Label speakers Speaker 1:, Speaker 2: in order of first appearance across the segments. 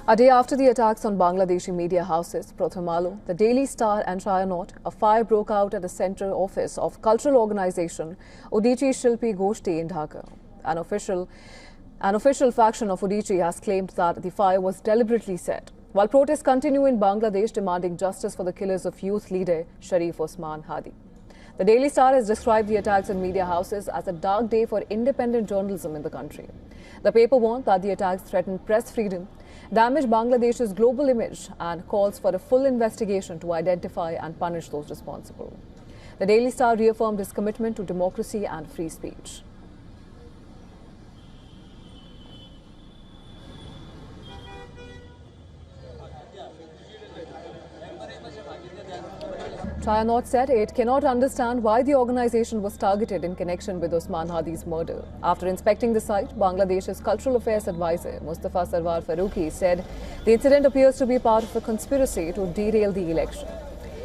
Speaker 1: A day after the attacks on Bangladeshi media houses, Pratham the Daily Star and Chayanot, a fire broke out at the central office of cultural organisation Udichi Shilpi Goshti in Dhaka. An official faction of Udichi has claimed that the fire was deliberately set, while protests continue in Bangladesh demanding justice for the killers of youth leader Sharif Osman Hadi. The Daily Star has described the attacks on media houses as a dark day for independent journalism in the country. The paper warned that the attacks threaten press freedom, damage Bangladesh's global image and calls for a full investigation to identify and punish those responsible. The Daily Star reaffirmed its commitment to democracy and free speech. Chayanot said it cannot understand why the organisation was targeted in connection with Osman Hadi's murder. After inspecting the site, Bangladesh's Cultural Affairs Advisor Mustafa Sarwar Farooqi said the incident appears to be part of a conspiracy to derail the election.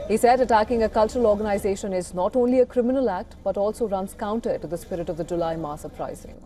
Speaker 1: He said attacking a cultural organisation is not only a criminal act but also runs counter to the spirit of the July mass uprising.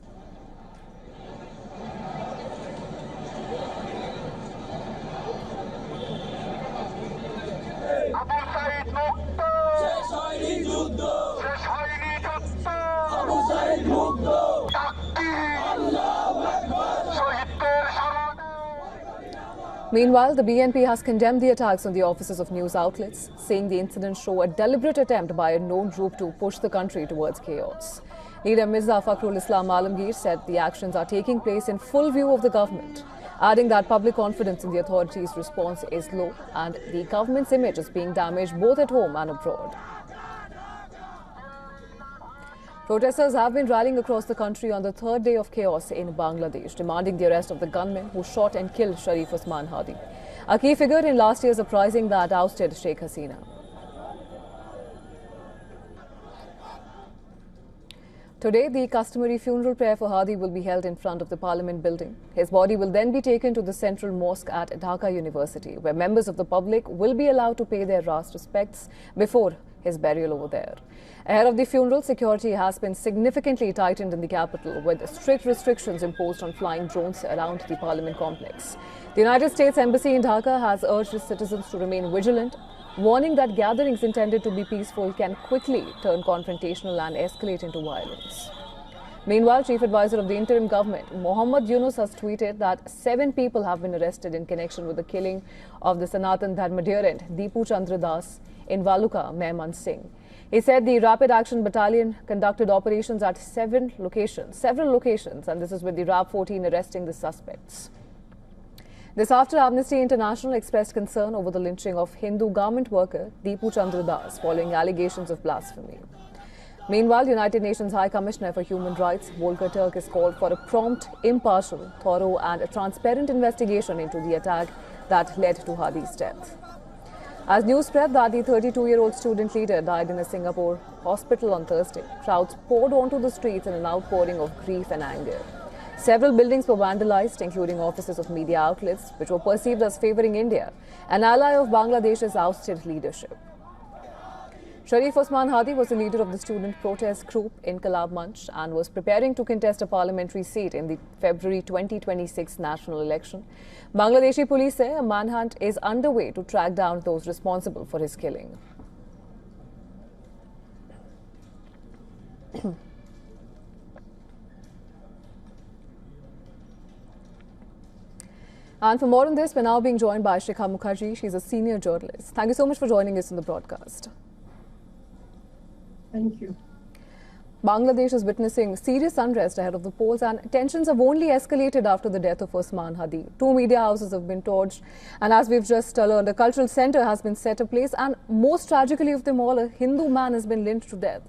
Speaker 1: Meanwhile, the BNP has condemned the attacks on the offices of news outlets, saying the incidents show a deliberate attempt by a known group to push the country towards chaos. Leader Mirza Fakhrul Islam Alamgir said the actions are taking place in full view of the government, adding that public confidence in the authorities' response is low and the government's image is being damaged both at home and abroad. Protesters have been rallying across the country on the third day of chaos in Bangladesh, demanding the arrest of the gunmen who shot and killed Sharif Osman Hadi, a key figure in last year's uprising that ousted Sheikh Hasina. Today, the customary funeral prayer for Hadi will be held in front of the Parliament building. His body will then be taken to the Central Mosque at Dhaka University, where members of the public will be allowed to pay their last respects before his burial over there. Ahead of the funeral, security has been significantly tightened in the capital, with strict restrictions imposed on flying drones around the Parliament complex. The United States Embassy in Dhaka has urged its citizens to remain vigilant, warning that gatherings intended to be peaceful can quickly turn confrontational and escalate into violence. Meanwhile, Chief Advisor of the interim government, Yunus, has tweeted that 7 people have been arrested in connection with the killing of the Sanatan Dharmadhyarant Deepu Chandra Das in Valuka, Mehman Singh. He said the Rapid Action Battalion conducted operations at several locations, and this is with the RAP 14 arresting the suspects. This after Amnesty International expressed concern over the lynching of Hindu garment worker Deepu Chandra Das following allegations of blasphemy. Meanwhile, United Nations High Commissioner for Human Rights, Volker Turk, has called for a prompt, impartial, thorough and transparent investigation into the attack that led to Hadi's death. As news spread that the 32-year-old student leader died in a Singapore hospital on Thursday, crowds poured onto the streets in an outpouring of grief and anger. Several buildings were vandalized, including offices of media outlets, which were perceived as favouring India, an ally of Bangladesh's ousted leadership. Sharif Osman Hadi was the leader of the student protest group Inqilab Manch and was preparing to contest a parliamentary seat in the February 2026 national election. Bangladeshi police say a manhunt is underway to track down those responsible for his killing. And for more on this, we're now being joined by Shikha Mukherjee. She's a senior journalist. Thank you so much for joining us in the broadcast.
Speaker 2: Thank you.
Speaker 1: Bangladesh is witnessing serious unrest ahead of the polls, and tensions have only escalated after the death of Osman Hadi. 2 media houses have been torched, and as we've just learned, a cultural centre has been set ablaze, and most tragically of them all, a Hindu man has been lynched to death.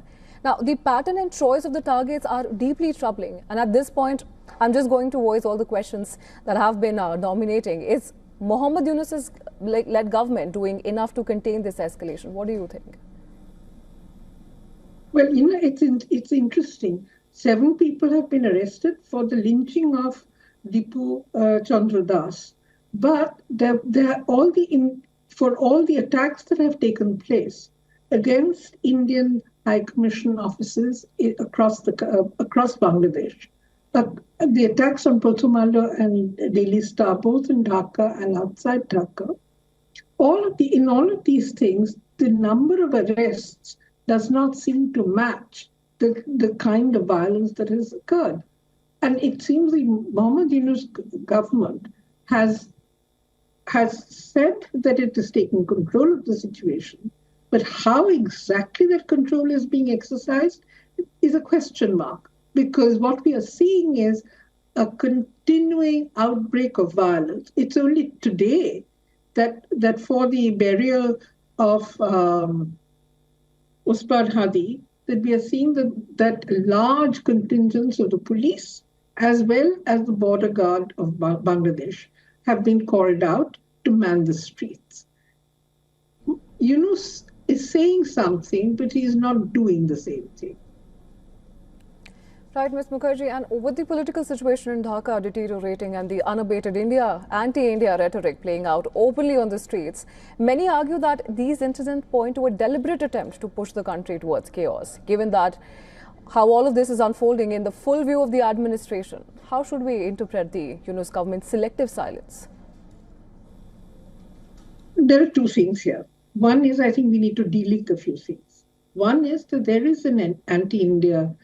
Speaker 1: Now, the pattern and choice of the targets are deeply troubling, and at this point, I'm just going to voice all the questions that have been dominating. Is Yunus's led government doing enough to contain this escalation? What do you think?
Speaker 2: Well, it's interesting. 7 people have been arrested for the lynching of Deepu Chandra Das, but for all the attacks that have taken place against Indian High Commission offices across Bangladesh, uh, the attacks on Prothomalo and Daily Star, both in Dhaka and outside Dhaka, in all of these things, the number of arrests does not seem to match the kind of violence that has occurred. And it seems the Mohammed Yunus government has said that it is taking control of the situation, but how exactly that control is being exercised is a question mark, because what we are seeing is a continuing outbreak of violence. It's only today that for the burial of Usman Hadi, that we are seeing that large contingents of the police as well as the border guard of Bangladesh have been called out to man the streets. Yunus is saying something, but he is not doing the same thing.
Speaker 1: Right, Ms. Mukherjee, and with the political situation in Dhaka deteriorating and the unabated anti-India rhetoric playing out openly on the streets, many argue that these incidents point to a deliberate attempt to push the country towards chaos. Given that how all of this is unfolding in the full view of the administration, how should we interpret the Yunus government's selective silence?
Speaker 2: There are two things here. One is, I think we need to delink a few things. One is that there is an anti-India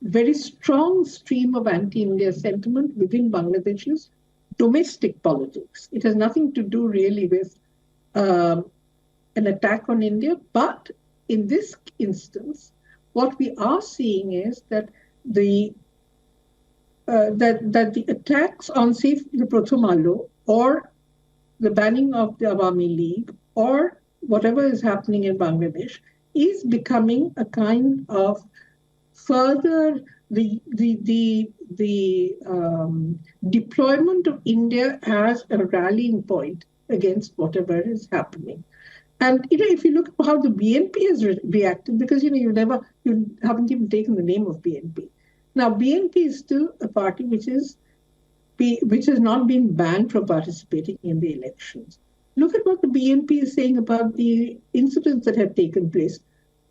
Speaker 2: very strong stream of anti-India sentiment within Bangladesh's domestic politics. It has nothing to do really with an attack on India, but in this instance, what we are seeing is that the attacks on, say, the Prothomalo or the banning of the Awami League or whatever is happening in Bangladesh is becoming a kind of further the deployment of India as a rallying point against whatever is happening. And if you look at how the BNP has reacted, because you haven't even taken the name of BNP. Now BNP is still a party which has not been banned from participating in the elections. Look at what the BNP is saying about the incidents that have taken place.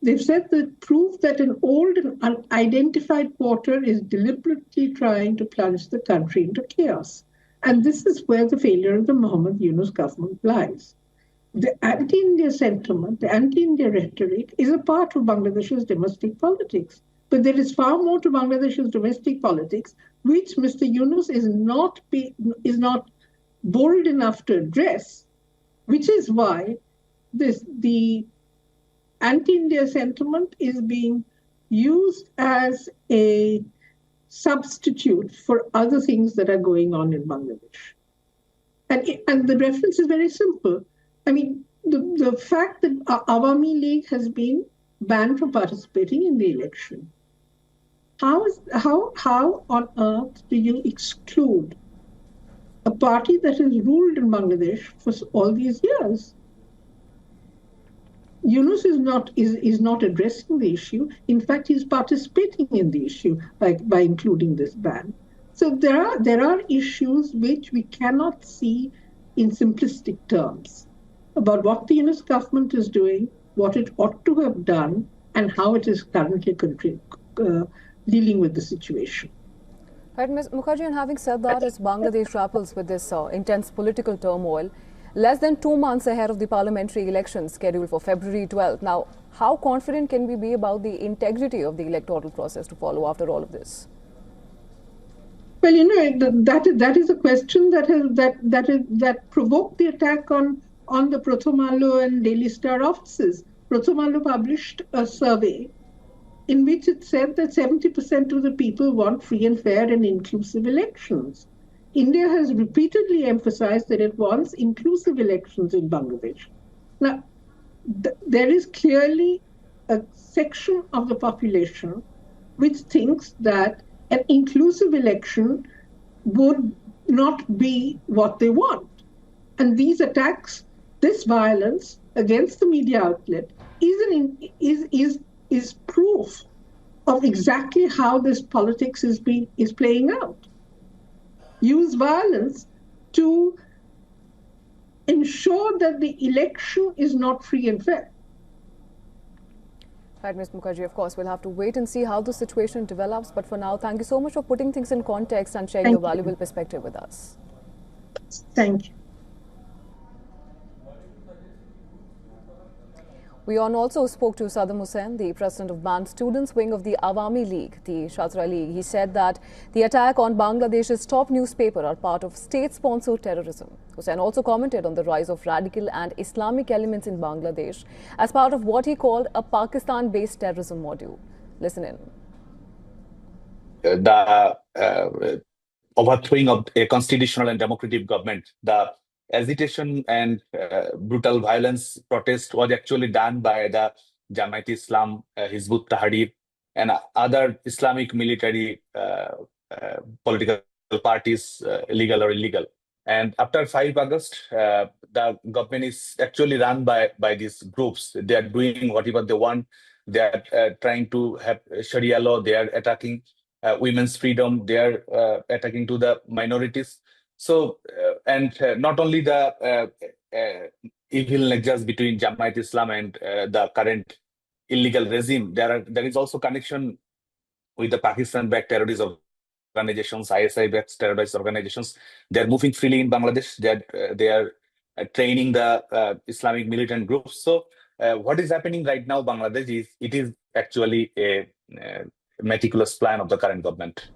Speaker 2: They've said that proof that an old and unidentified quarter is deliberately trying to plunge the country into chaos. And this is where the failure of the Mohammed Yunus government lies. The anti-India sentiment, the anti-India rhetoric is a part of Bangladesh's domestic politics. But there is far more to Bangladesh's domestic politics, which Mr. Yunus is not bold enough to address, which is why the anti-India sentiment is being used as a substitute for other things that are going on in Bangladesh. And the reference is very simple. I mean, the fact that Awami League has been banned from participating in the election. How on earth do you exclude a party that has ruled in Bangladesh for all these years? Yunus is not addressing the issue. In fact, he's participating in the issue by including this ban. So there are issues which we cannot see in simplistic terms about what the Yunus government is doing, what it ought to have done, and how it is currently dealing with the situation.
Speaker 1: Right, Ms. Mukherjee, and having said that, as Bangladesh grapples with this intense political turmoil, less than 2 months ahead of the parliamentary elections scheduled for February 12th. Now, how confident can we be about the integrity of the electoral process to follow after all of this?
Speaker 2: Well, that is a question that provoked the attack on the Prothomalo and Daily Star offices. Prothomalo published a survey in which it said that 70% of the people want free and fair and inclusive elections. India has repeatedly emphasized that it wants inclusive elections in Bangladesh. Now, there is clearly a section of the population which thinks that an inclusive election would not be what they want. And these attacks, this violence against the media outlet is proof of exactly how this politics is playing out. Use violence to ensure that the election is not free and fair.
Speaker 1: Right, Ms. Mukherjee, of course, we'll have to wait and see how the situation develops. But for now, thank you so much for putting things in context and sharing your
Speaker 2: Thank
Speaker 1: valuable
Speaker 2: you.
Speaker 1: perspective with us.
Speaker 2: Thank you.
Speaker 1: WION also spoke to Saddam Hussein, the president of banned students wing of the Awami League, the Shatra League. He said that the attack on Bangladesh's top newspaper are part of state-sponsored terrorism. Hussein also commented on the rise of radical and Islamic elements in Bangladesh as part of what he called a Pakistan-based terrorism module. Listen in.
Speaker 3: The overthrowing of a constitutional and democratic government, the agitation and brutal violence protest was actually done by the Jamaat Islam, Hizbut Tahrir, and other Islamic military political parties, legal or illegal. And after 5 August, the government is actually run by these groups. They are doing whatever they want. They are trying to have Sharia law. They are attacking women's freedom. They are attacking to the minorities. So, not only the evil nexus between Jamaat Islam and the current illegal regime, there is also connection with the Pakistan-backed terrorist organizations, ISI-backed terrorist organizations. They are moving freely in Bangladesh. They are training the Islamic militant groups. So, what is happening right now, Bangladesh, is it is actually a meticulous plan of the current government.